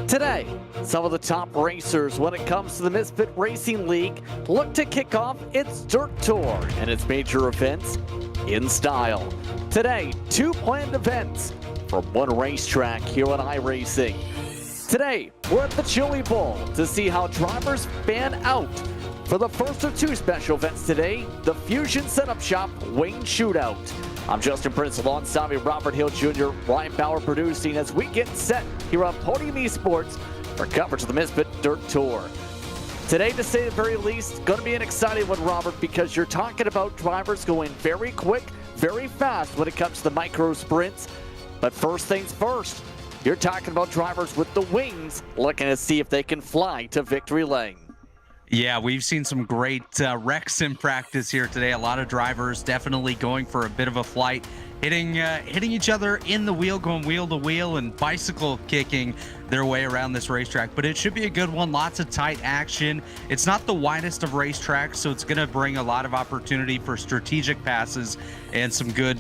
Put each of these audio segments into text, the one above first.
Today, some of the top racers when it comes to the Misfit Racing League look to kick off its Dirt Tour and its major events in style. Today, 2 planned events from one racetrack here on iRacing. Today, we're at the Chili Bowl to see how drivers fan out for the first of 2 special events today, the Fusion Setup Shop Wing Shootout. I'm Justin Prince alongside me, Robert Hill Jr., Ryan Bauer producing as we get set here on Podium Esports for coverage of the Misfit Dirt Tour. Today, to say the very least, going to be an exciting one, Robert, because you're talking about drivers going very quick, very fast when it comes to the micro sprints. But first things first, you're talking about drivers with the wings looking to see if they can fly to victory lane. Yeah, we've seen some great wrecks in practice here today. A lot of drivers definitely going for a bit of a flight, hitting each other in the wheel, going wheel to wheel, and bicycle kicking their way around this racetrack. But it should be a good one. Lots of tight action. It's not the widest of racetracks, so it's going to bring a lot of opportunity for strategic passes and some good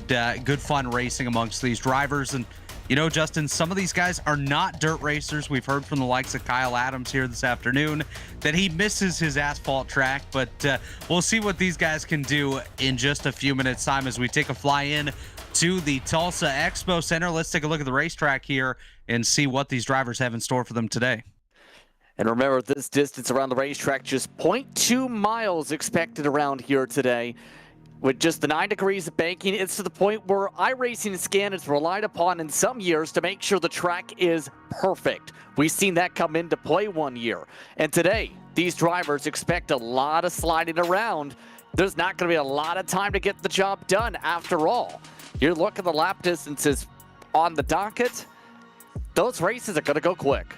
fun racing amongst these drivers. And you know, Justin, some of these guys are not dirt racers. We've heard from the likes of Kyle Adams here this afternoon that he misses his asphalt track, but we'll see what these guys can do in just a few minutes' time as we take a fly in to the Tulsa Expo Center. Let's take a look at the racetrack here and see what these drivers have in store for them today. And remember, this distance around the racetrack, just 0.2 miles expected around here today. With just the 9 degrees of banking, it's to the point where iRacing Scan is relied upon in some years to make sure the track is perfect. We've seen that come into play one year. And today, these drivers expect a lot of sliding around. There's not going to be a lot of time to get the job done after all. You're looking at the lap distances on the docket. Those races are going to go quick.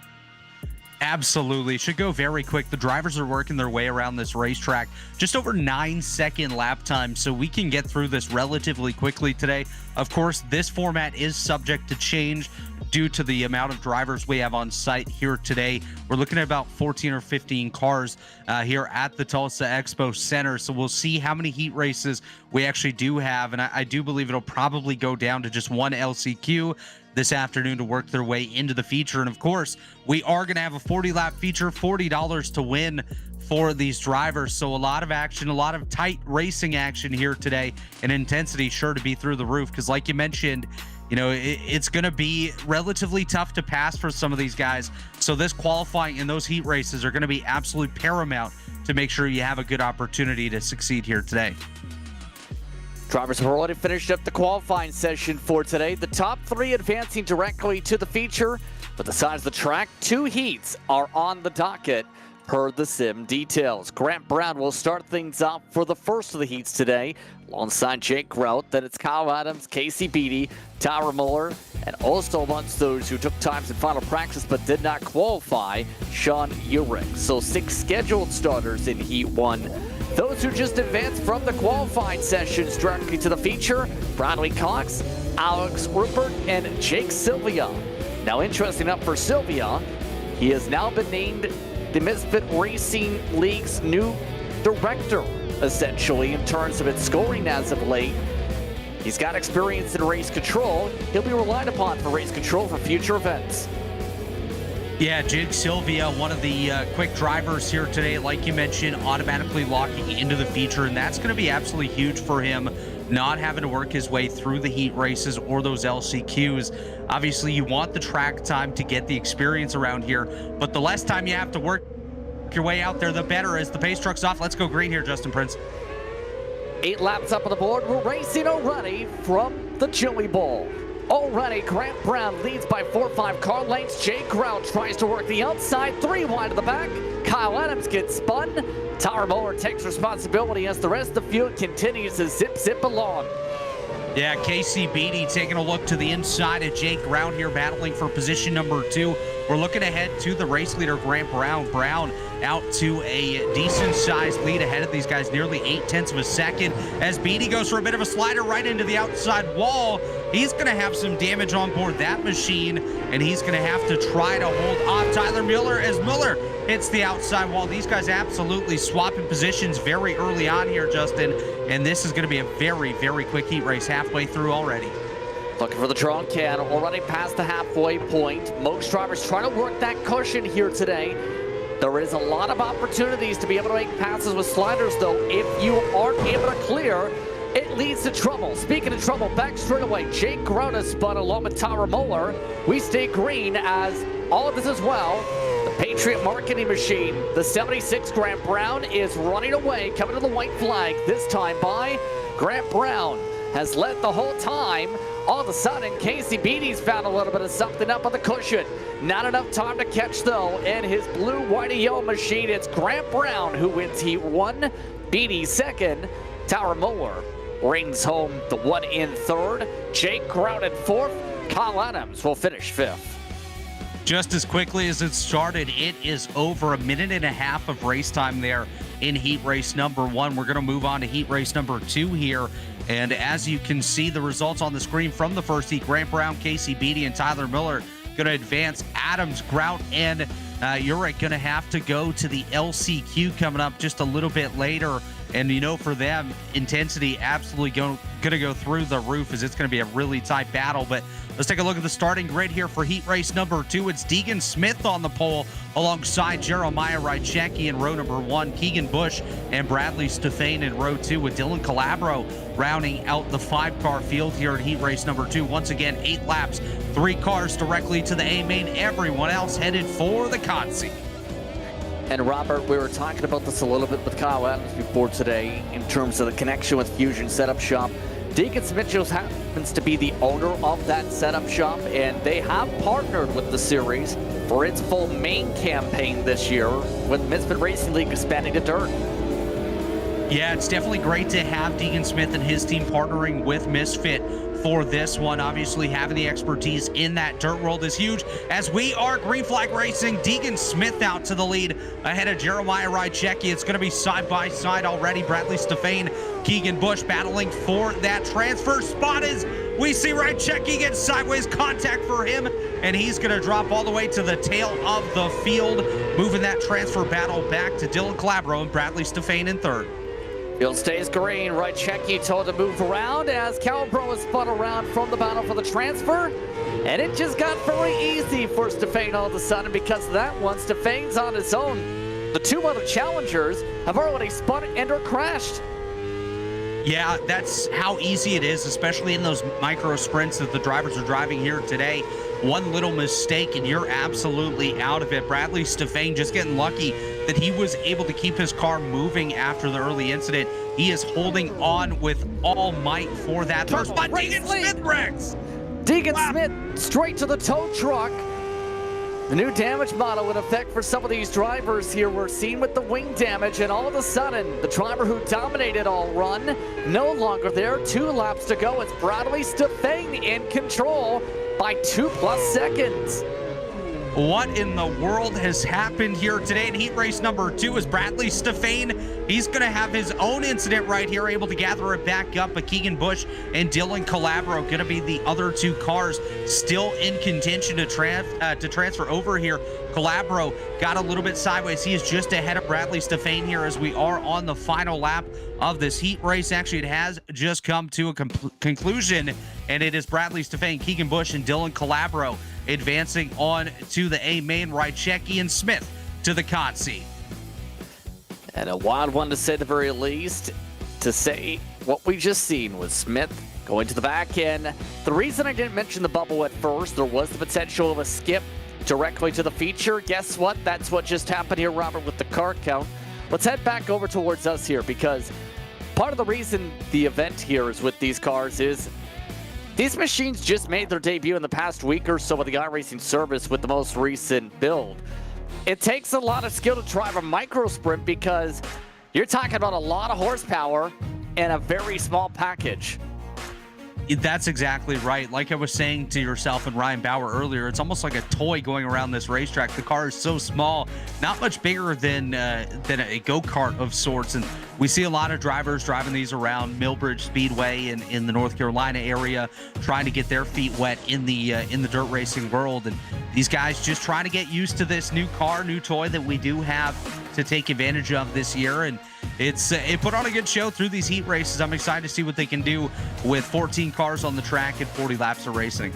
Absolutely. Should go very quick. The drivers are working their way around this racetrack. Just over 9-second lap time, so we can get through this relatively quickly today. Of course, this format is subject to change due to the amount of drivers we have on site here today. We're looking at about 14 or 15 cars here at the Tulsa Expo Center, so we'll see how many heat races we actually do have, and I do believe it'll probably go down to just one LCQ this afternoon to work their way into the feature. And of course, we are going to have a 40-lap feature, $40 to win for these drivers. So a lot of action, a lot of tight racing action here today, and intensity sure to be through the roof, because like you mentioned, you know, it's going to be relatively tough to pass for some of these guys. So this qualifying and those heat races are going to be absolute paramount to make sure you have a good opportunity to succeed here today. Drivers have already finished up the qualifying session for today. The top 3 advancing directly to the feature. But besides the track, 2 heats are on the docket per the sim details. Grant Brown will start things off for the first of the heats today, alongside Jake Grout. Then it's Kyle Adams, Casey Beattie, Tyler Muller, and also amongst those who took times in final practice but did not qualify, Sean Urich. So 6 scheduled starters in Heat 1. Those who just advanced from the qualifying sessions directly to the feature, Bradley Cox, Alex Rupert, and Jake Sylvia. Now, interesting enough for Sylvia, he has now been named the Misfit Racing League's new director, essentially, in terms of its scoring as of late. He's got experience in race control. He'll be relied upon for race control for future events. Yeah, Jake Sylvia, one of the quick drivers here today, like you mentioned, automatically locking into the feature, and that's going to be absolutely huge for him, not having to work his way through the heat races or those LCQs. Obviously, you want the track time to get the experience around here, but the less time you have to work your way out there, the better. As the pace truck's off, let's go green here, Justin Prince. 8 laps up on the board. We're racing already from the Joey Bowl. Already, Grant Brown leads by 4-5 car lengths. Jake Grout tries to work the outside, 3 wide to the back. Kyle Adams gets spun. Tyler Mower takes responsibility as the rest of the field continues to zip along. Yeah, Casey Beatty taking a look to the inside of Jake Grout here, battling for position number 2. We're looking ahead to the race leader, Grant Brown. Brown out to a decent-sized lead ahead of these guys, nearly 0.8 of a second, as Beatty goes for a bit of a slider right into the outside wall. He's going to have some damage on board that machine, and he's going to have to try to hold off Tyler Miller as Miller hits the outside wall. These guys absolutely swapping positions very early on here, Justin, and this is going to be a very quick heat race halfway through already. Looking for the draw can, already past the halfway point. Most drivers trying to work that cushion here today. There is a lot of opportunities to be able to make passes with sliders, though. If you aren't able to clear, it leads to trouble. Speaking of trouble, back straight away, Jake Grout is spun along with Tyler Moeller. We stay green as all of this as well. The Patriot marketing machine, the 76 Grant Brown is running away, coming to the white flag, this time by Grant Brown. Has led the whole time. All of a sudden, Casey Beatty's found a little bit of something up on the cushion. Not enough time to catch, though, in his blue, white, and yellow machine. It's Grant Brown who wins Heat 1, Beatty second, Tyler Moeller brings home the 1 in third, Jake Grout in fourth, Kyle Adams will finish fifth. Just as quickly as it started, it is over. 1.5 minutes of race time there in heat race number 1. We're going to move on to heat race number 2 here. And as you can see, the results on the screen from the first heat, Grant Brown, Casey Beatty, and Tyler Miller going to advance. Adams, Grout, and Urich going to have to go to the LCQ coming up just a little bit later. And, you know, for them, intensity absolutely going to go through the roof, as it's going to be a really tight battle. But let's take a look at the starting grid here for heat race number 2. It's Deegan Smith on the pole alongside Jeremiah Rychecki in row number 1, Keegan Bush and Bradley Stefane in row 2, with Dylan Calabro rounding out the 5-car field here at heat race number 2. Once again, 8 laps, 3 cars directly to the A main. Everyone else headed for the Consi. And Robert, we were talking about this a little bit with Kyle Adams before today in terms of the connection with Fusion Setup Shop. Deegan Smith just happens to be the owner of that setup shop, and they have partnered with the series for its full main campaign this year, with Misfit Racing League expanding to dirt. Yeah, it's definitely great to have Deegan Smith and his team partnering with Misfit for this one. Obviously, having the expertise in that dirt world is huge, as we are green flag racing. Deegan Smith out to the lead ahead of Jeremiah Rychecki. It's going to be side by side already. Bradley Stefane, Keegan Bush battling for that transfer spot as we see Rychecki get sideways contact for him, and he's going to drop all the way to the tail of the field, moving that transfer battle back to Dylan Calabro and Bradley Stefane in third. Field stays green. Rychecki told to move around as Calabro is spun around from the battle for the transfer. And it just got very easy for Stefane all of a sudden, because of that one, Stefane's on his own. The 2 other challengers have already spun and or crashed. Yeah, that's how easy it is, especially in those micro sprints that the drivers are driving here today. One little mistake and you're absolutely out of it. Bradley Stefane just getting lucky that he was able to keep his car moving after the early incident. He is holding on with all might for that third spot. Deegan Smith wrecks. Deegan Smith straight to the tow truck. The new damage model in effect for some of these drivers here. We're seeing with the wing damage, and all of a sudden, the driver who dominated all run, no longer there. 2 laps to go. It's Bradley Stefane in control by 2+ seconds. What in the world has happened here today in heat race number 2 is Bradley Stefane. He's going to have his own incident right here, able to gather it back up. But Keegan Bush and Dylan Calabro going to be the other 2 cars still in contention to transfer over here. Calabro got a little bit sideways. He is just ahead of Bradley Stefane here as we are on the final lap of this heat race. Actually, it has just come to a conclusion, and it is Bradley Stefane, Keegan Bush, and Dylan Calabro advancing on to the A main. Rychecki and Smith to the Consi. And a wild one, to say the very least, to say what we just seen was Smith going to the back end. The reason I didn't mention the bubble at first, there was the potential of a skip directly to the feature. Guess what? That's what just happened here, Robert, with the car count. Let's head back over towards us here, because Part of the reason the event here is with these cars is these machines just made their debut in the past week or so with the iRacing service with the most recent build. It takes a lot of skill to drive a micro sprint because you're talking about a lot of horsepower and a very small package. That's exactly right. Like I was saying to yourself and Ryan Bauer earlier, it's almost like a toy going around this racetrack. The car is so small, not much bigger than a go-kart of sorts. And we see a lot of drivers driving these around Millbridge Speedway in the North Carolina area, trying to get their feet wet in the dirt racing world. And these guys just trying to get used to this new car, new toy that we do have to take advantage of this year. And it put on a good show through these heat races. I'm excited to see what they can do with 14 cars on the track and 40 laps of racing.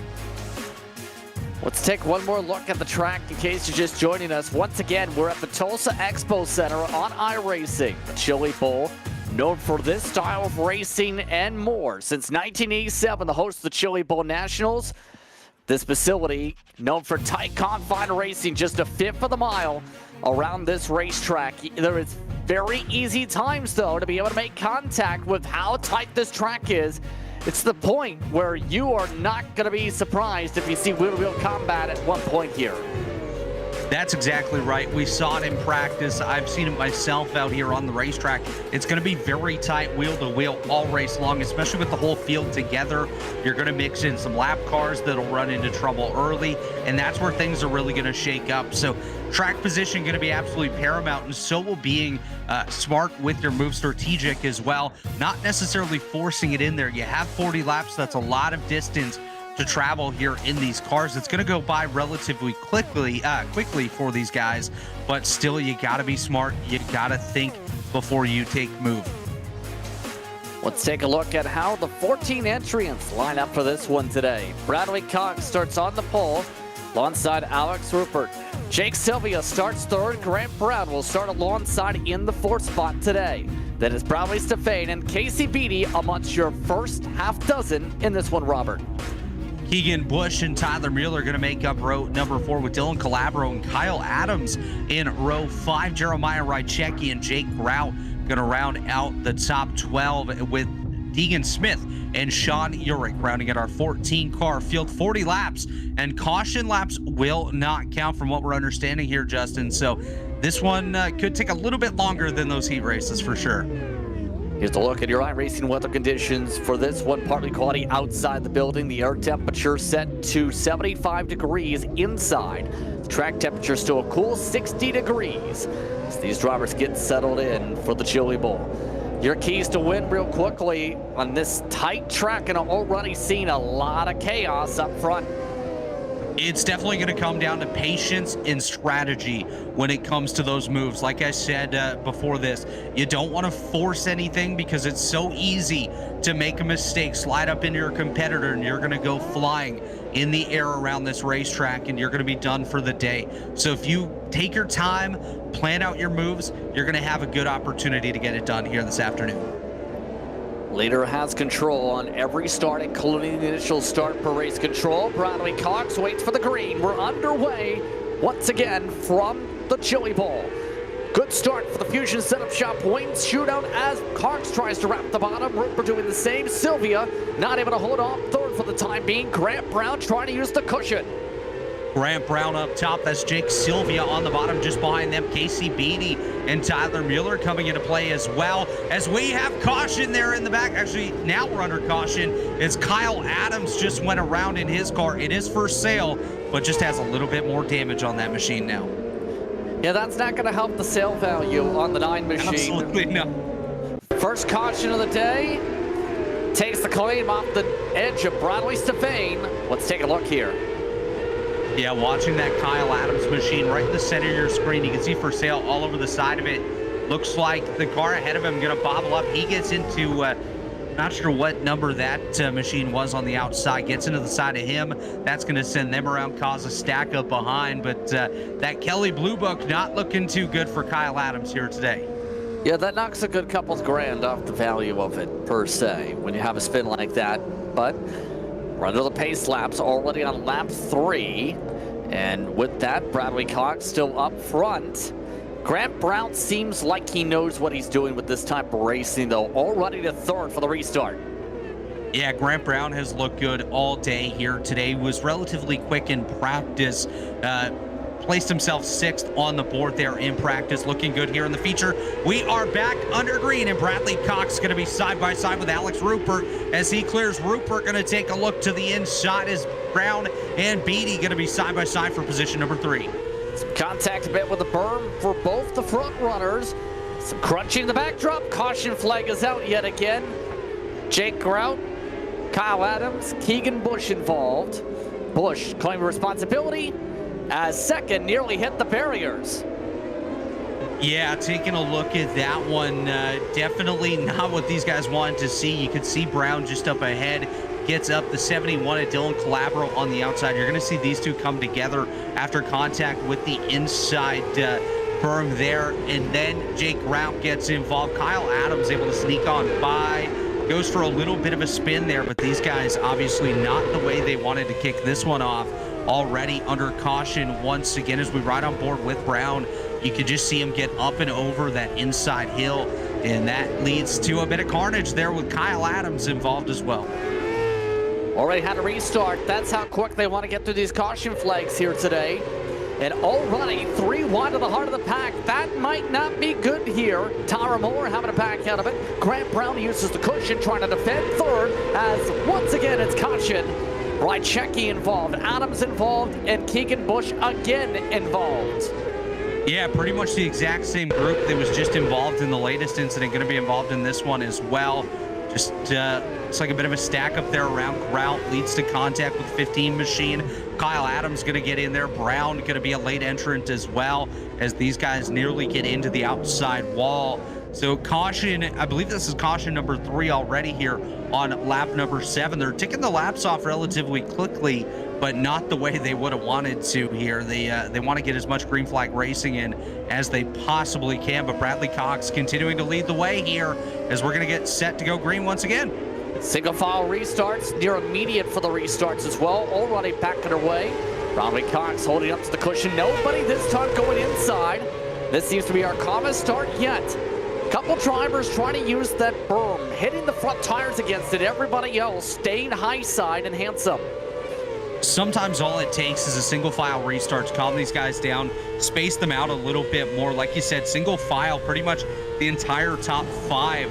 Let's take one more look at the track in case you're just joining us. Once again, we're at the Tulsa Expo Center on iRacing, the Chili Bowl, known for this style of racing and more. Since 1987, the host of the Chili Bowl Nationals, this facility, known for tight confine racing, just a fifth of the mile around this racetrack. There is very easy times, though, to be able to make contact with how tight this track is. It's the point where you are not going to be surprised if you see wheel-to-wheel combat at one point here. That's exactly right. We saw it in practice. I've seen it myself out here on the racetrack. It's going to be very tight wheel-to-wheel all race long, especially with the whole field together. You're going to mix in some lap cars that'll run into trouble early, and that's where things are really going to shake up. So track position going to be absolutely paramount, and so will being smart with your move, strategic as well, not necessarily forcing it in there. You have 40 laps. That's a lot of distance to travel here in these cars. It's going to go by relatively quickly for these guys, but still, you got to be smart. You got to think before you take move. Let's take a look at how the 14 entrants line up for this one today. Bradley Cox starts on the pole alongside Alex Rupert. Jake Sylvia starts third. Grant Brown will start alongside in the fourth spot today. Then it's Bradley Stefane and Casey Beatty amongst your first half dozen in this one, Robert. Keegan Bush and Tyler Mueller are going to make up row number 4 with Dylan Calabro and Kyle Adams in row 5. Jeremiah Rychecki and Jake Grout going to round out the top 12 with Deegan Smith and Sean Urich rounding at our 14-car field. 40 laps, and caution laps will not count from what we're understanding here, Justin. So this one could take a little bit longer than those heat races for sure. Here's a look at your iRacing weather conditions for this one. Partly cloudy outside the building. The air temperature set to 75 degrees inside. The track temperature still a cool 60 degrees as these drivers get settled in for the Chili Bowl. Your keys to win real quickly on this tight track, and already seen a lot of chaos up front. It's definitely going to come down to patience and strategy when it comes to those moves. Like I said before this, you don't want to force anything because it's so easy to make a mistake, slide up into your competitor, and you're going to go flying in the air around this racetrack, and you're going to be done for the day. So if you take your time, plan out your moves, you're going to have a good opportunity to get it done here this afternoon. Leader has control on every start, including the initial start per race control. Bradley Cox waits for the green. We're underway once again from the Chili Bowl. Good start for the Fusion Setup Shop wins Shootout as Cox tries to wrap the bottom. Rupert doing the same. Sylvia not able to hold on third for the time being. Grant Brown trying to use the cushion. Grant Brown up top. That's Jake Sylvia on the bottom. Just behind them, Casey Beatty and Tyler Mueller coming into play as well. As we have caution there in the back. Actually, now we're under caution as Kyle Adams just went around in his car. It is for sale, but just has a little bit more damage on that machine now. Yeah, that's not going to help the sale value on the 9 machine. Absolutely no. First caution of the day. Takes the claim off the edge of Bradley Stefane. Let's take a look here. Yeah, watching that Kyle Adams machine right in the center of your screen. You can see for sale all over the side of it. Looks like the car ahead of him going to bobble up. He gets into, not sure what number that machine was on the outside. Gets into the side of him. That's going to send them around, cause a stack up behind. But that Kelly Blue Book not looking too good for Kyle Adams here today. Yeah, that knocks a good couple grand off the value of it, per se, when you have a spin like that. But we're under the pace laps, already on lap 3. And with that, Bradley Cox still up front. Grant Brown seems like he knows what he's doing with this type of racing, though. Already to third for the restart. Yeah, Grant Brown has looked good all day here today. Was relatively quick in practice. Placed himself 6th on the board there in practice. Looking good here in the feature. We are back under green, and Bradley Cox going to be side by side with Alex Rupert as he clears. Rupert going to take a look to the inside as Brown and Beatty going to be side by side for position number 3. Some contact a bit with the berm for both the front runners. Some crunching in the backdrop. Caution flag is out yet again. Jake Grout, Kyle Adams, Keegan Bush involved. Bush claiming responsibility as second nearly hit the barriers. Yeah, taking a look at that one, definitely not what these guys wanted to see. You could see Brown just up ahead, gets up the 71 at Dylan Calabro on the outside. You're going to see these two come together after contact with the inside berm there, and then Jake Grout gets involved. Kyle Adams able to sneak on by, goes for a little bit of a spin there, but these guys obviously not the way they wanted to kick this one off. Already under caution once again as we ride on board with Brown. You could just see him get up and over that inside hill, and that leads to a bit of carnage there with Kyle Adams involved as well. Already had a restart. That's how quick they want to get through these caution flags here today. And already 3 wide of the heart of the pack. That might not be good here. Tyra Moore having to back out of it. Grant Brown uses the cushion trying to defend third as once again it's caution. Rychecki involved, Adams involved, and Keegan Bush again involved. Yeah, pretty much the exact same group that was just involved in the latest incident, going to be involved in this one as well. Just it's like a bit of a stack up there around Grout, leads to contact with 15 machine. Kyle Adams going to get in there. Brown going to be a late entrant as well as these guys nearly get into the outside wall. So caution, I believe this is caution number 3 already here on lap number 7. They're ticking the laps off relatively quickly, but not the way they would have wanted to here. They want to get as much green flag racing in as they possibly can, but Bradley Cox continuing to lead the way here as we're going to get set to go green once again. Single file restarts, near immediate for the restarts as well. Already back underway. Bradley Cox holding up to the cushion. Nobody this time going inside. This seems to be our calmest start yet. Couple drivers trying to use that berm, hitting the front tires against it. Everybody else staying high side and handsome. Sometimes all it takes is a single file restart to calm these guys down, space them out a little bit more. Like you said, single file pretty much the entire top 5.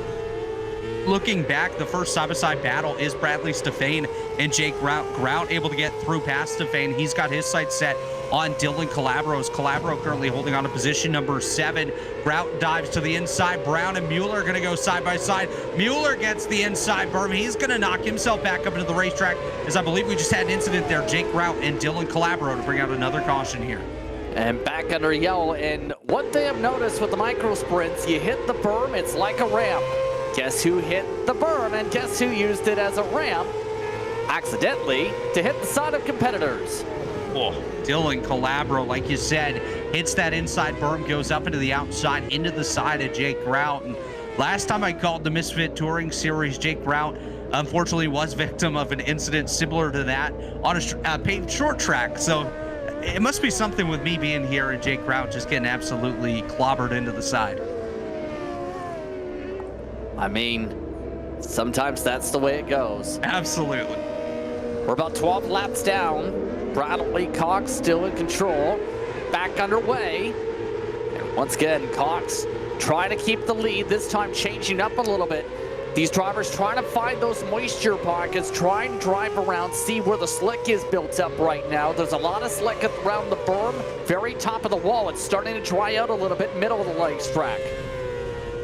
Looking back, the first side-by-side battle is Bradley Stefane and Jake Grout able to get through past Stefane. He's got his sights set on Dylan Calabro. Calabro currently holding on to position number 7. Grout dives to the inside. Brown and Mueller are going to go side by side. Mueller gets the inside berm. He's going to knock himself back up into the racetrack, as I believe we just had an incident there. Jake Grout and Dylan Calabro to bring out another caution here. And back under yellow. And what they have noticed with the micro sprints, you hit the berm, it's like a ramp. Guess who hit the berm and guess who used it as a ramp accidentally to hit the side of competitors? Oh, Dylan Calabro, like you said, hits that inside berm, goes up into the outside, into the side of Jake Grout. And last time I called the Misfit Touring Series, Jake Grout unfortunately was victim of an incident similar to that on a paved short track. So it must be something with me being here and Jake Grout just getting absolutely clobbered into the side. I mean, sometimes that's the way it goes. Absolutely. We're about 12 laps down. Bradley Cox still in control. Back underway. And once again, Cox trying to keep the lead, this time changing up a little bit. These drivers trying to find those moisture pockets, trying to drive around, see where the slick is built up right now. There's a lot of slick around the berm, very top of the wall. It's starting to dry out a little bit, middle of the racetrack.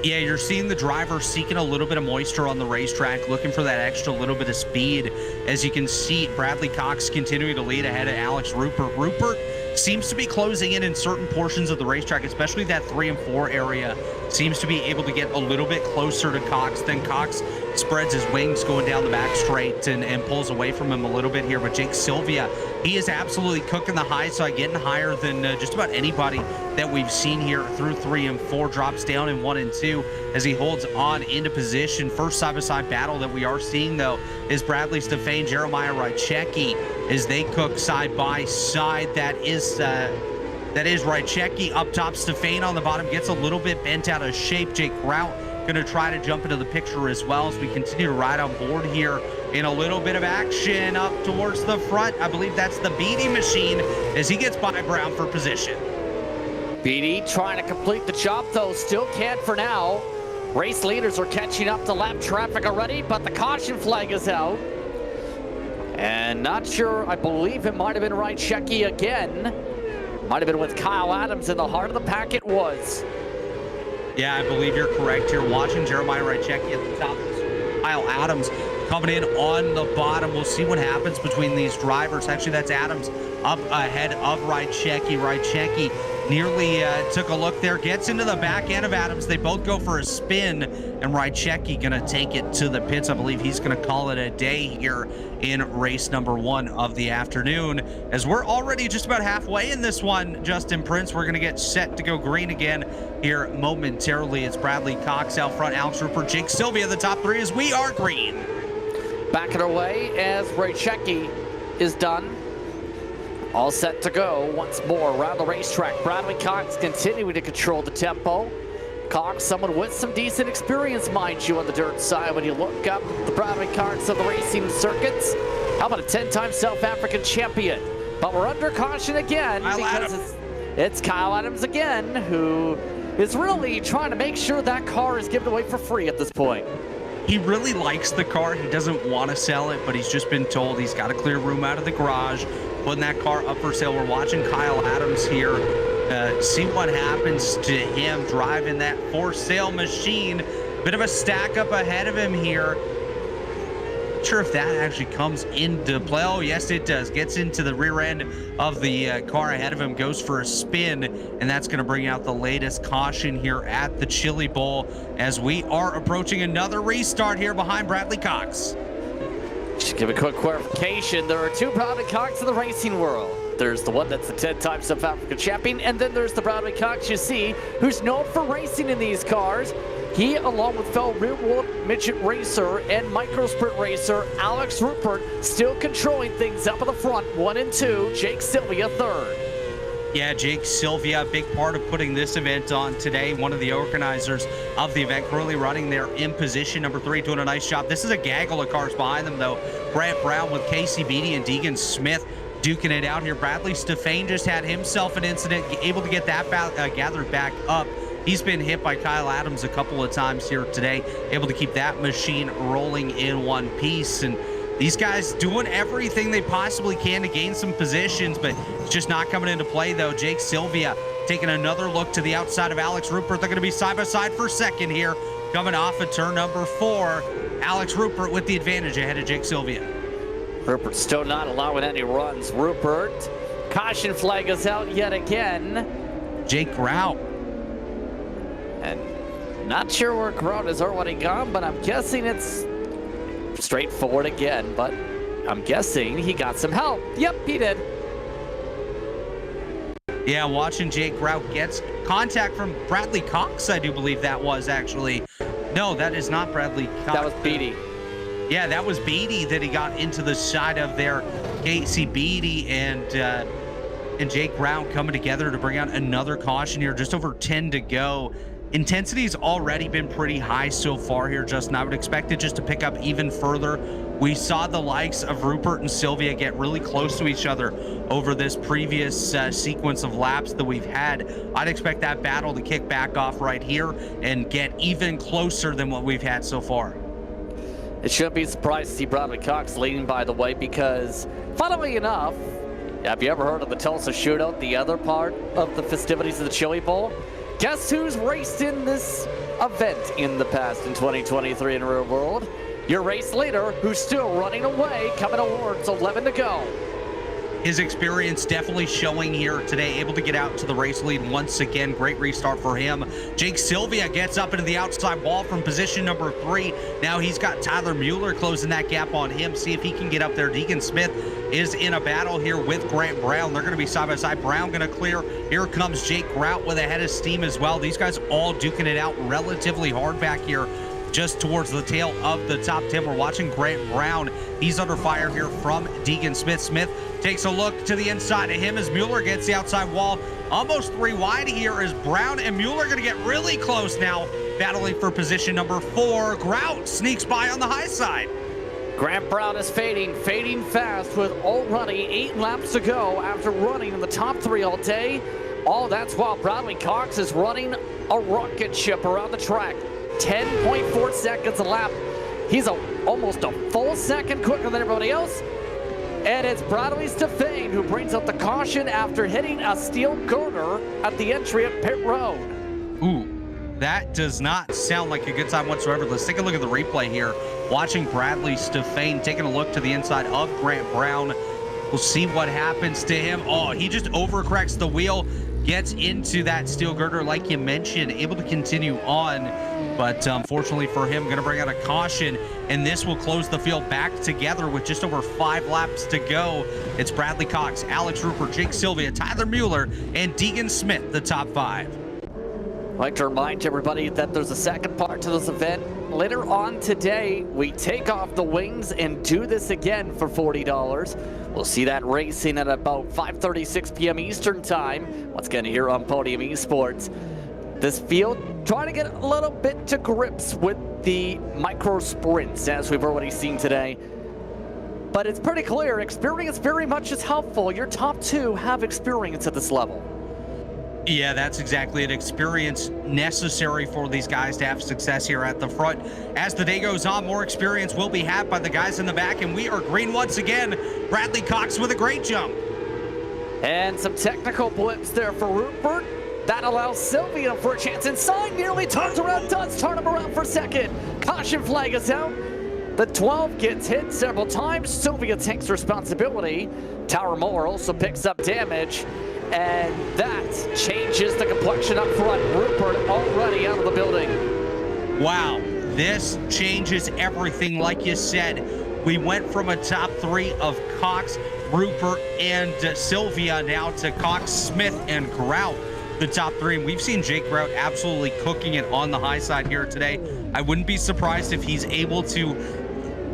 Yeah, you're seeing the driver seeking a little bit of moisture on the racetrack, looking for that extra little bit of speed. As you can see, Bradley Cox continuing to lead ahead of Alex Rupert. Rupert seems to be closing in certain portions of the racetrack, especially that 3 and 4 area. Seems to be able to get a little bit closer to Cox. Then Cox spreads his wings going down the back straight and pulls away from him a little bit here. But Jake Sylvia, he is absolutely cooking the high side, getting higher than just about anybody that we've seen here through 3 and 4. Drops down in 1 and 2 as he holds on into position. First side-by-side battle that we are seeing, though, is Bradley Stefane, Jeremiah Rychecki, as they cook side by side. That is That is Rychecki up top. Stefan on the bottom gets a little bit bent out of shape. Jake Grout going to try to jump into the picture as well as we continue to ride on board here in a little bit of action up towards the front. I believe that's the Beatty machine as he gets by Brown for position. Beatty trying to complete the job, though, still can't for now. Race leaders are catching up to lap traffic already, but the caution flag is out. And not sure, I believe it might have been Rychecki again. Might have been with Kyle Adams in the heart of the pack. It was. Yeah, I believe you're correct here. Watching Jeremiah Rychecki at the top. Kyle Adams coming in on the bottom. We'll see what happens between these drivers. Actually, that's Adams up ahead of Rychecki. Rychecki nearly took a look there, gets into the back end of Adams. They both go for a spin, and Rychecki going to take it to the pits. I believe he's going to call it a day here in race number 1 of the afternoon, as we're already just about halfway in this one. Justin Prince, we're going to get set to go green again here momentarily. It's Bradley Cox out front, Alex Rupert, Jake Sylvia, the top 3 as we are green. Backing away as Rychecki is done. All set to go once more around the racetrack. Bradley Cox continuing to control the tempo. Cox, someone with some decent experience, mind you, on the dirt side. When you look up the Bradley Cox of the racing circuits, how about a 10-time South African champion? But we're under caution again because it's Kyle Adams again, who is really trying to make sure that car is given away for free at this point. He really likes the car. He doesn't want to sell it, but he's just been told he's got to clear room out of the garage, putting that car up for sale. We're watching Kyle Adams here. See what happens to him driving that for sale machine. Bit of a stack up ahead of him here. Not sure if that actually comes into play. Oh, yes, it does. Gets into the rear end of the car ahead of him, goes for a spin, and that's going to bring out the latest caution here at the Chili Bowl as we are approaching another restart here behind Bradley Cox. Just give a quick clarification. There are 2 Bradley Cox in the racing world. There's the one that's the 10-time South African champion, and then there's the Bradley Cox you see, who's known for racing in these cars. He, along with fellow rear-wheel midget racer and micro sprint racer Alex Rupert, still controlling things up at the front, 1 and 2. Jake Sylvia, 3rd. Yeah, Jake Sylvia, a big part of putting this event on today. One of the organizers of the event, currently running there in position number 3, doing a nice job. This is a gaggle of cars behind them, though. Grant Brown with Casey Beatty and Deegan Smith duking it out here. Bradley Stefan just had himself an incident, able to get that gathered back up. He's been hit by Kyle Adams a couple of times here today, able to keep that machine rolling in one piece. And these guys doing everything they possibly can to gain some positions, but it's just not coming into play, though. Jake Sylvia taking another look to the outside of Alex Rupert. They're going to be side by side for second here, coming off of turn number 4. Alex Rupert with the advantage ahead of Jake Sylvia. Rupert still not allowing any runs. Rupert, caution flag is out yet again. Jake Grout. And not sure where Grout has already gone, but I'm guessing it's straightforward again. But I'm guessing he got some help. Yep, he did. Yeah, watching Jake Grout gets contact from Bradley Cox, I do believe that was actually. No, that is not Bradley Cox. That was Beatty. Yeah, that was Beatty that he got into the side of there. Casey Beatty and Jake Brown coming together to bring out another caution here. Just over 10 to go. Intensity's already been pretty high so far here, Justin. I would expect it just to pick up even further. We saw the likes of Rupert and Sylvia get really close to each other over this previous sequence of laps that we've had. I'd expect that battle to kick back off right here and get even closer than what we've had so far. It shouldn't be surprised to see Bradley Cox leading, by the way, because funnily enough, have you ever heard of the Tulsa Shootout, the other part of the festivities of the Chili Bowl? Guess who's raced in this event in the past in 2023 in real world? Your race leader, who's still running away, coming towards 11 to go. His experience definitely showing here today, able to get out to the race lead once again. Great restart for him. Jake Sylvia gets up into the outside wall from position number 3. Now he's got Tyler Mueller closing that gap on him. See if he can get up there. Deegan Smith is in a battle here with Grant Brown. They're going to be side by side. Brown going to clear. Here comes Jake Grout with a head of steam as well. These guys all duking it out relatively hard back here, just towards the tail of the top 10. We're watching Grant Brown. He's under fire here from Deegan Smith. Smith takes a look to the inside of him as Mueller gets the outside wall Almost 3 wide here as Brown and Mueller going to get really close now, battling for position number 4. Grout sneaks by on the high side. Grant Brown is fading fast with already 8 laps to go after running in the top 3 all day. All that's while Bradley Cox is running a rocket ship around the track. 10.4 seconds a lap. He's almost a full second quicker than everybody else. And it's Bradley Stefane who brings up the caution after hitting a steel girder at the entry of pit road. Ooh, that does not sound like a good time whatsoever. Let's take a look at the replay here. Watching Bradley Stefane taking a look to the inside of Grant Brown. We'll see what happens to him. Oh, he just overcorrects the wheel, gets into that steel girder like you mentioned, able to continue on. But unfortunately for him, going to bring out a caution, and this will close the field back together with just over 5 laps to go. It's Bradley Cox, Alex Rupert, Jake Sylvia, Tyler Mueller, and Deegan Smith, the top 5. I'd like to remind everybody that there's a second part to this event. Later on today, we take off the wings and do this again for $40. We'll see that racing at about 5:36 p.m. Eastern time. Once again, here on Podium Esports. This field trying to get a little bit to grips with the micro sprints, as we've already seen today. But it's pretty clear, experience very much is helpful. Your top 2 have experience at this level. Yeah, that's exactly an experience necessary for these guys to have success here at the front. As the day goes on, more experience will be had by the guys in the back, and we are green once again. Bradley Cox with a great jump. And some technical blips there for Rupert. That allows Sylvia for a chance inside. Nearly turns around, does turn him around for second. Caution flag is out. The 12 gets hit several times. Sylvia takes responsibility. Tower Muller also picks up damage. And that changes the complexion up front. Rupert already out of the building. Wow, this changes everything. Like you said, we went from a top 3 of Cox, Rupert, and Sylvia now to Cox, Smith, and Grout, the top 3. And we've seen Jake Grout absolutely cooking it on the high side here today. I wouldn't be surprised if he's able to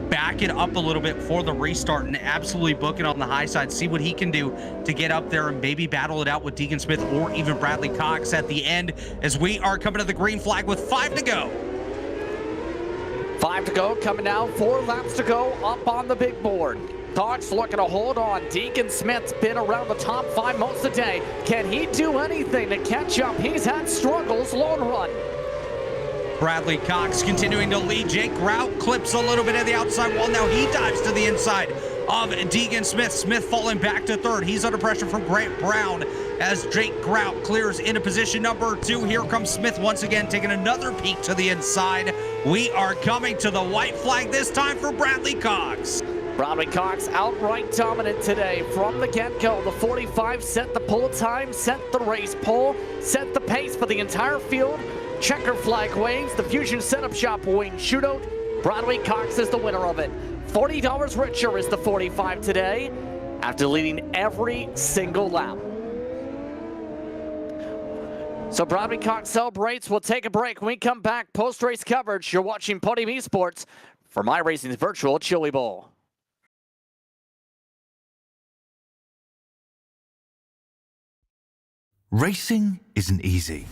back it up a little bit for the restart and absolutely book it on the high side, see what he can do to get up there and maybe battle it out with Deegan Smith or even Bradley Cox at the end, as we are coming to the green flag with 5 to go. 5 to go, coming down, 4 laps to go up on the big board. Cox looking to hold on. Deegan Smith's been around the top 5 most of the day. Can he do anything to catch up? He's had struggles long run. Bradley Cox continuing to lead. Jake Grout clips a little bit of the outside wall. Now he dives to the inside of Deegan Smith. Smith falling back to 3rd. He's under pressure from Grant Brown as Jake Grout clears into position number 2. Here comes Smith once again, taking another peek to the inside. We are coming to the white flag this time for Bradley Cox. Bradley Cox outright dominant today from the get-go. The 45 set the pull time, set the race pole, set the pace for the entire field. Checker flag waves, the Fusion Setup Shop wins Shootout. Bradley Cox is the winner of it. $40 richer is the 45 today after leading every single lap. So Bradley Cox celebrates. We'll take a break. When we come back, post-race coverage. You're watching Podium Esports for iRacing's virtual Chili Bowl. Racing isn't easy,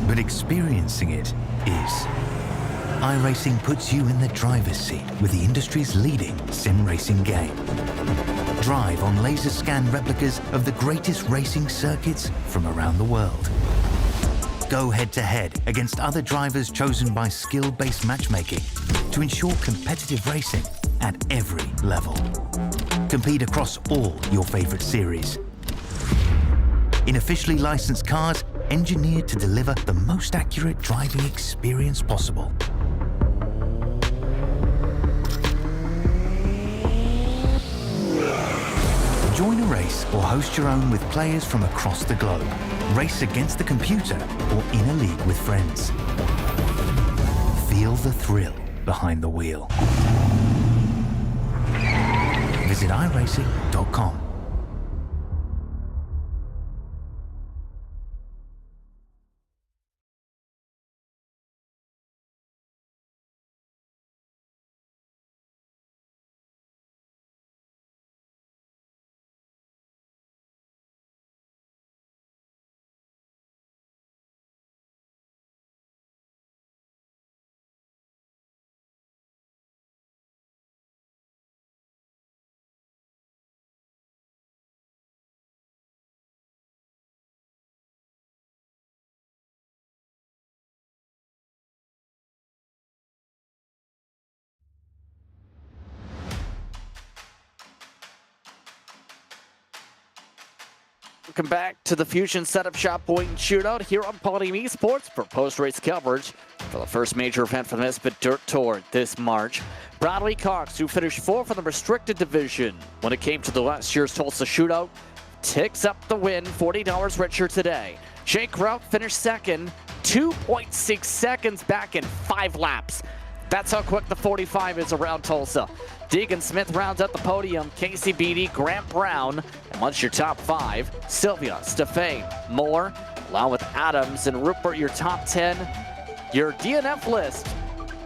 but experiencing it is. iRacing puts you in the driver's seat with the industry's leading sim racing game. Drive on laser scan replicas of the greatest racing circuits from around the world. Go head-to-head against other drivers chosen by skill-based matchmaking to ensure competitive racing at every level. Compete across all your favorite series. In officially licensed cars, engineered to deliver the most accurate driving experience possible. Join a race or host your own with players from across the globe. Race against the computer or in a league with friends. Feel the thrill behind the wheel. Visit iRacing.com. welcome back to the Fusion Setup Shop Point and Shootout here on Podium Esports for post-race coverage for the first major event for the Misfit Dirt Tour this March. Bradley Cox, who finished 4th in the restricted division when it came to the last year's Tulsa Shootout, ticks up the win, $40 richer today. Jake Rout finished 2nd, 2.6 seconds back in 5 laps. That's how quick the 45 is around Tulsa. Deegan Smith rounds out the podium. Casey Beatty, Grant Brown, and once your top 5, Sylvia, Stefan, Moore, along with Adams and Rupert, your top 10. Your DNF list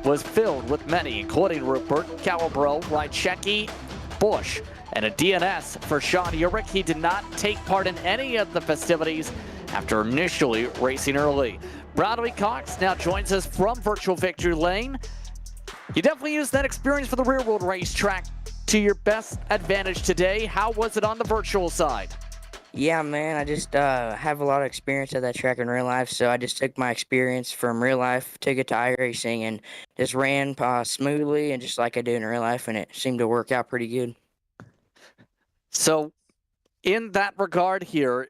was filled with many, including Rupert, Calabro, Rychecki, Bush, and a DNS for Sean Urich. He did not take part in any of the festivities after initially racing early. Bradley Cox now joins us from Virtual Victory Lane. You definitely used that experience for the real world racetrack to your best advantage today. How was it on the virtual side? Yeah, man, I just have a lot of experience at that track in real life, so I just took my experience from real life, took it to iRacing, and just ran smoothly and just like I do in real life, and it seemed to work out pretty good. So, in that regard here,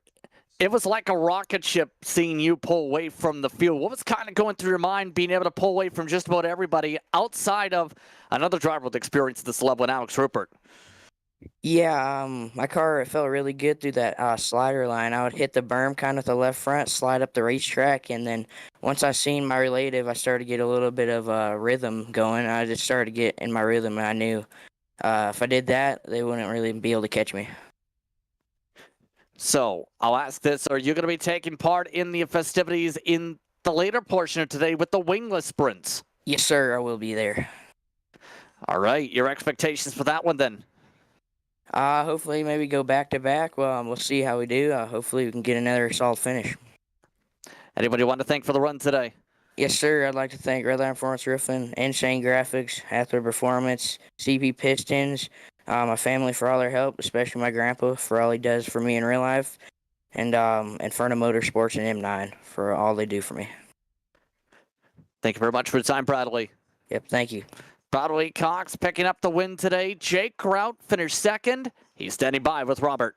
it was like a rocket ship seeing you pull away from the field. What was kind of going through your mind being able to pull away from just about everybody outside of another driver with experience at this level, and Alex Rupert? Yeah, my car, it felt really good through that slider line. I would hit the berm kind of the left front, slide up the racetrack, and then once I seen my relative, I started to get a little bit of rhythm going. I just started to get in my rhythm, and I knew if I did that, they wouldn't really be able to catch me. So, I'll ask this. Are you going to be taking part in the festivities in the later portion of today with the wingless sprints? Yes, sir, I will be there. All right. Your expectations for that one then? Hopefully maybe go back-to-back. Well, we'll see how we do. Hopefully we can get another solid finish. Anybody want to thank for the run today? Yes, sir. I'd like to thank Red Line Performance Roofing, Insane Graphics, Hathaway Performance, CP Pistons, my family for all their help, especially my grandpa for all he does for me in real life, and Inferno Motorsports and M9 for all they do for me. Thank you very much for your time, Bradley. Yep, thank you. Bradley Cox picking up the win today. Jake Rout finished 2nd. He's standing by with Robert.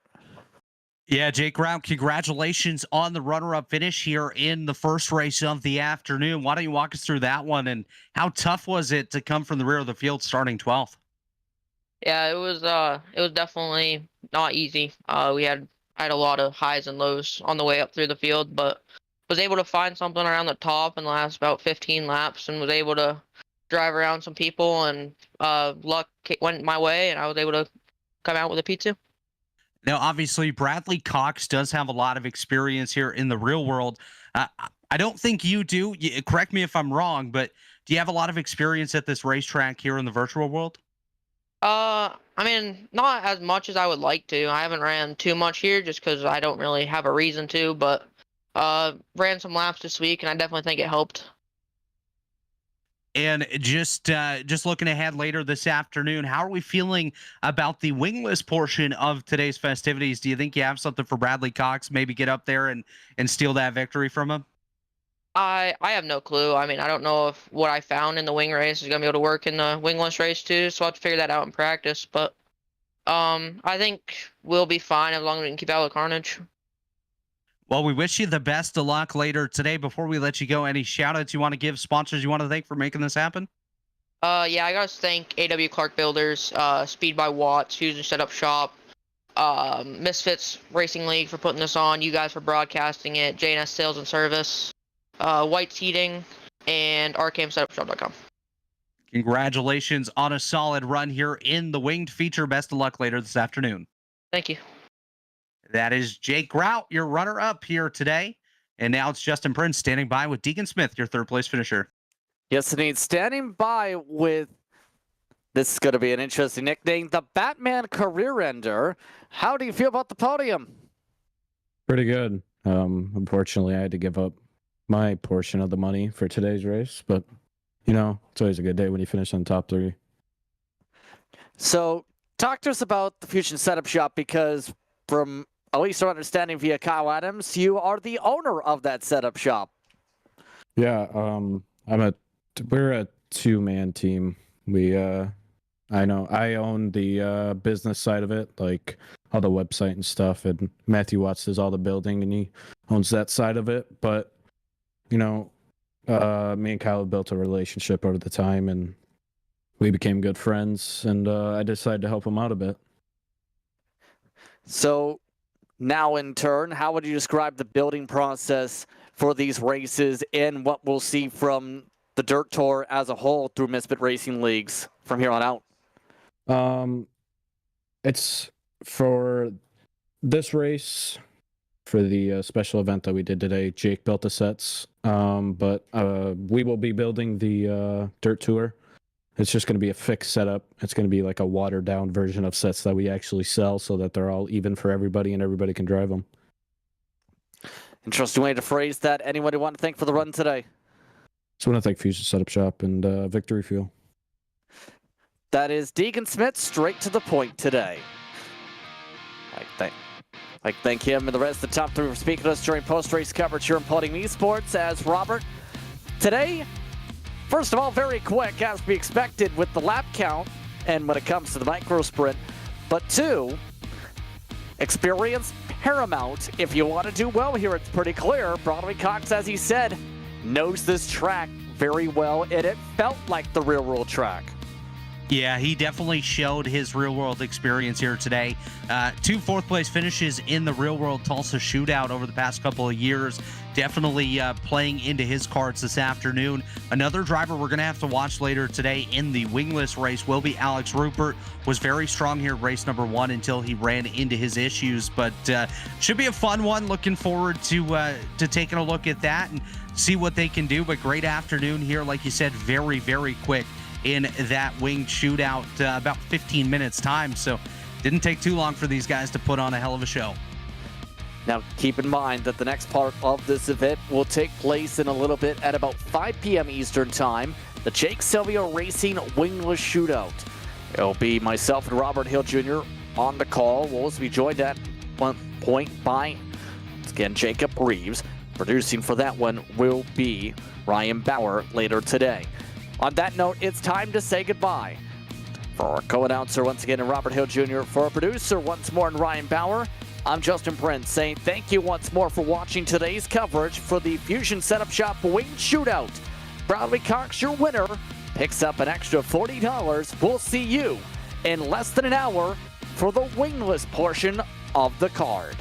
Yeah, Jake Rout, congratulations on the runner-up finish here in the first race of the afternoon. Why don't you walk us through that one, and how tough was it to come from the rear of the field starting 12th? Yeah, it was definitely not easy. I had a lot of highs and lows on the way up through the field, but was able to find something around the top in the last about 15 laps, and was able to drive around some people, and luck went my way, and I was able to come out with a P2. Now, obviously, Bradley Cox does have a lot of experience here in the real world. I don't think you do. Correct me if I'm wrong, but do you have a lot of experience at this racetrack here in the virtual world? I mean, not as much as I would like to. I haven't ran too much here just because I don't really have a reason to, but ran some laps this week, and I definitely think it helped. And just looking ahead later this afternoon, how are we feeling about the wingless portion of today's festivities? Do you think you have something for Bradley Cox? Maybe get up there and steal that victory from him? I have no clue. I mean, I don't know if what I found in the wing race is gonna be able to work in the wingless race too. So I'll have to figure that out in practice. But I think we'll be fine as long as we can keep out of the carnage. Well, we wish you the best of luck later today. Before we let you go, any shout-outs you want to give, sponsors you want to thank for making this happen? Yeah, I gotta thank AW Clark Builders, Speed by Watts, Fusion Setup Shop, Misfits Racing League for putting this on, you guys for broadcasting it, JNS Sales and Service, White's Heating, and arcanesetupshop.com. Congratulations on a solid run here in the winged feature. Best of luck later this afternoon. Thank you. That is Jake Rout, your runner-up here today. And now it's Justin Prince standing by with Deegan Smith, your third-place finisher. Yes, indeed. Standing by with, this is going to be an interesting nickname, the Batman Career Ender. How do you feel about the podium? Pretty good. Unfortunately, I had to give up my portion of the money for today's race, but, you know, it's always a good day when you finish on top 3. So, talk to us about the Fusion Setup Shop, because from at least our understanding via Kyle Adams, you are the owner of that setup shop. Yeah, we're a 2-man team. I own the business side of it, like all the website and stuff, and Matthew Watts does all the building, and he owns that side of it. But you know, me and Kyle have built a relationship over the time, and we became good friends, and I decided to help him out a bit. So now in turn, how would you describe the building process for these races and what we'll see from the Dirt Tour as a whole through Misfit Racing Leagues from here on out? It's for this race, for the special event that we did today, Jake built the sets, but we will be building the Dirt Tour. It's just going to be a fixed setup. It's going to be like a watered down version of sets that we actually sell so that they're all even for everybody and everybody can drive them. Interesting way to phrase that. Anyone you want to thank for the run today? So I want to thank Fusion Setup Shop and Victory Fuel. That is Deegan Smith, straight to the point today. I thank him and the rest of the top three for speaking to us during post-race coverage here in Podium Esports. As Robert, today, first of all, very quick as we expected with the lap count and when it comes to the micro sprint. But two, experience paramount. If you want to do well here, it's pretty clear. Broderick Cox, as he said, knows this track very well, and it felt like the real world track. Yeah, he definitely showed his real-world experience here today. 2 fourth-place finishes in the real-world Tulsa Shootout over the past couple of years. Definitely playing into his cards this afternoon. Another driver we're going to have to watch later today in the wingless race will be Alex Rupert. Was very strong here at race number 1 until he ran into his issues, but should be a fun one. Looking forward to taking a look at that and see what they can do. But great afternoon here, like you said, very, very quick in that winged shootout, about 15 minutes time. So didn't take too long for these guys to put on a hell of a show. Now, keep in mind that the next part of this event will take place in a little bit at about 5 p.m. Eastern Time, the Jake Silvio Racing Wingless Shootout. It'll be myself and Robert Hill Jr. on the call. We'll also be joined at one point by, again, Jacob Reeves. Producing for that one will be Ryan Bauer later today. On that note, it's time to say goodbye. For our co-announcer, once again, and Robert Hill Jr., for our producer, once more, and Ryan Bauer, I'm Justin Prince, saying thank you once more for watching today's coverage for the Fusion Setup Shop Wing Shootout. Broderick Cox, your winner, picks up an extra $40. We'll see you in less than an hour for the wingless portion of the card.